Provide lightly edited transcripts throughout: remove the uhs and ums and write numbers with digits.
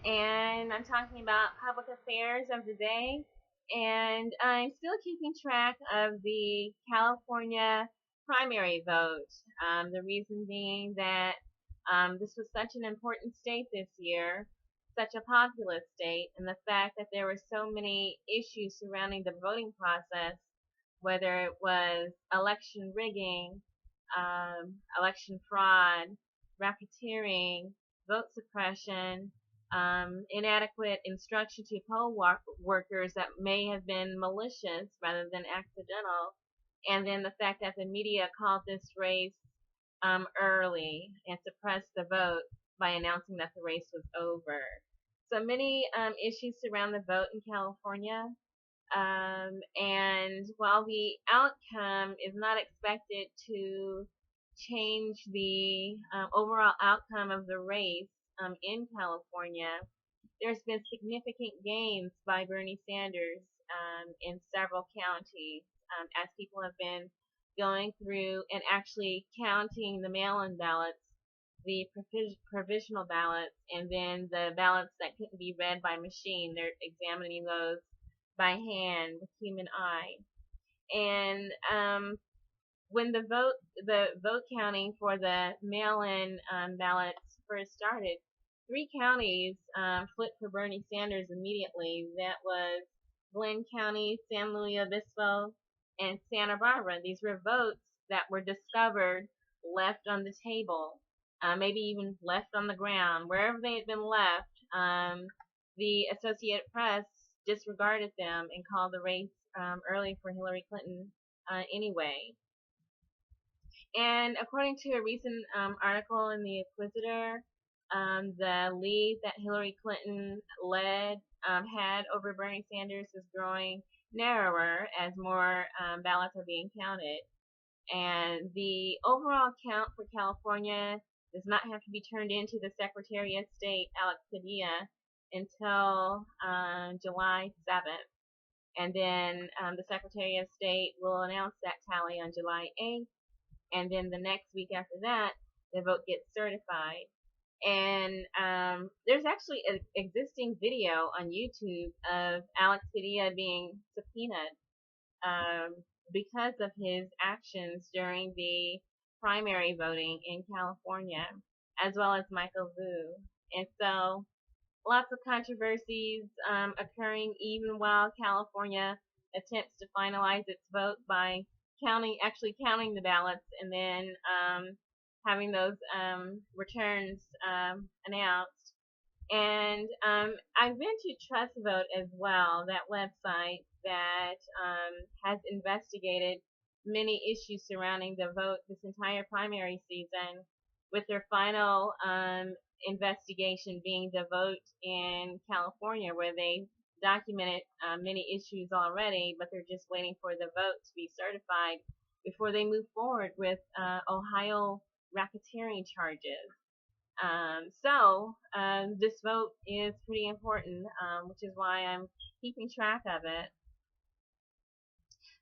and I'm talking about public affairs of the day. And I'm still keeping track of the California primary vote. The reason being that this was such an important state this year, such a populous state, and the fact that there were so many issues surrounding the voting process, whether it was election rigging, election fraud, racketeering, vote suppression, inadequate instruction to poll workers that may have been malicious rather than accidental, and then the fact that the media called this race early and suppressed the vote by announcing that the race was over. So many issues surround the vote in California. And while the outcome is not expected to change the overall outcome of the race in California, there's been significant gains by Bernie Sanders in several counties as people have been going through and actually counting the mail-in ballots, the provisional ballots, and then the ballots that couldn't be read by machine. They're examining those by hand with human eye. And when the vote counting for the mail-in ballots first started, 3 counties flipped for Bernie Sanders immediately. That was Glenn County, San Luis Obispo, and Santa Barbara. These were votes that were discovered left on the table, maybe even left on the ground. Wherever they had been left, the Associated Press disregarded them and called the race early for Hillary Clinton anyway. And according to a recent article in the Inquirer, the lead that Hillary Clinton had over Bernie Sanders is growing narrower as more ballots are being counted. And the overall count for California does not have to be turned into the Secretary of State, Alex Padilla, until July 7th. And then the Secretary of State will announce that tally on July 8th. And then the next week after that, the vote gets certified. And there's actually an existing video on YouTube of Alex Padilla being subpoenaed because of his actions during the primary voting in California, as well as Michael Vu. And so lots of controversies occurring even while California attempts to finalize its vote by actually counting the ballots and then having those returns announced. And I've been to TRUSTVOTE as well, that website that has investigated many issues surrounding the vote this entire primary season, with their final investigation being the vote in California, where they documented many issues already, but they're just waiting for the vote to be certified before they move forward with Ohio racketeering charges. So this vote is pretty important, which is why I'm keeping track of it.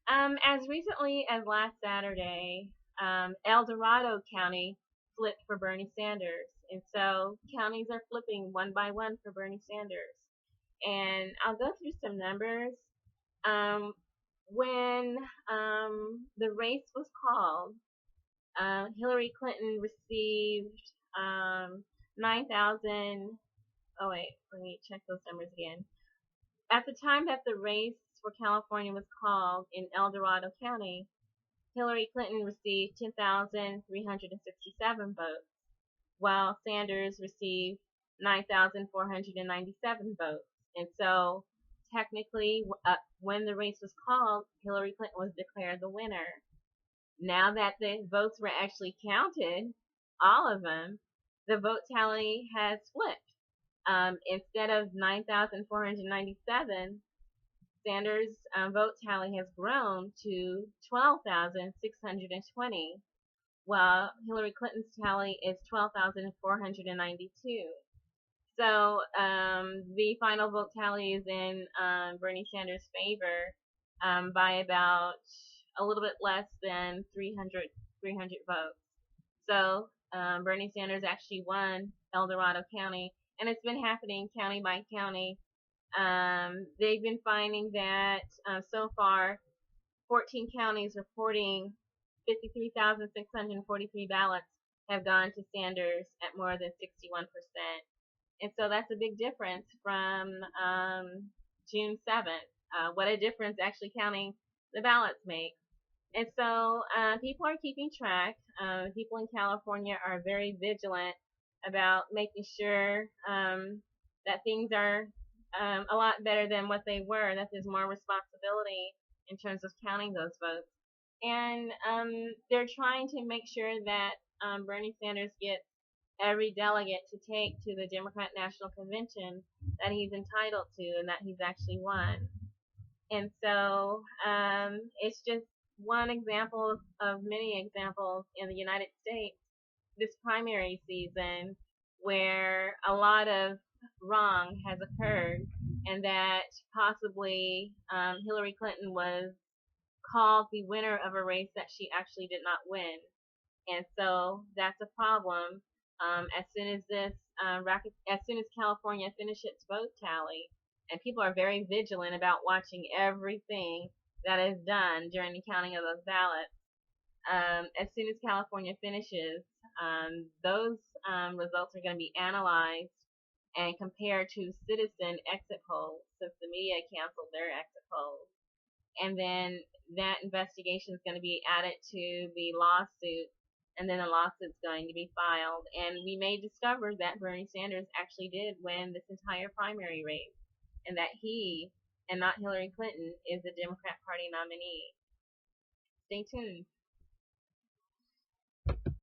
As recently as last Saturday, El Dorado County flipped for Bernie Sanders. And so counties are flipping one by one for Bernie Sanders. And I'll go through some numbers. When the race was called, Hillary Clinton received 9,000. Oh wait, let me check those numbers again. At the time that the race for California was called in El Dorado County, Hillary Clinton received 10,367 votes, while Sanders received 9,497 votes. And so technically, when the race was called, Hillary Clinton was declared the winner. Now that the votes were actually counted, all of them, the vote tally has flipped. Instead of 9,497, Sanders' vote tally has grown to 12,620, while Hillary Clinton's tally is 12,492. So the final vote tally is in Bernie Sanders' favor by about a little bit less than 300 votes. So Bernie Sanders actually won El Dorado County, and it's been happening county by county. They've been finding that so far 14 counties reporting 53,643 ballots have gone to Sanders at more than 61%. And so that's a big difference from June 7th. What a difference actually counting the ballots makes. And so people are keeping track. People in California are very vigilant about making sure that things are a lot better than what they were, that there's more responsibility in terms of counting those votes. And they're trying to make sure that Bernie Sanders gets every delegate to take to the Democrat National Convention that he's entitled to and that he's actually won. And so it's just one example of many examples in the United States this primary season where a lot of wrong has occurred and that possibly Hillary Clinton was called the winner of a race that she actually did not win. And so that's a problem. As soon as as soon as California finishes its vote tally, and people are very vigilant about watching everything that is done during the counting of those ballots. As soon as California finishes, those results are going to be analyzed and compared to citizen exit polls, since the media canceled their exit polls. And then that investigation is going to be added to the lawsuit, and then the lawsuit's going to be filed. And we may discover that Bernie Sanders actually did win this entire primary race, and that he, and not Hillary Clinton, is the Democrat Party nominee. Stay tuned.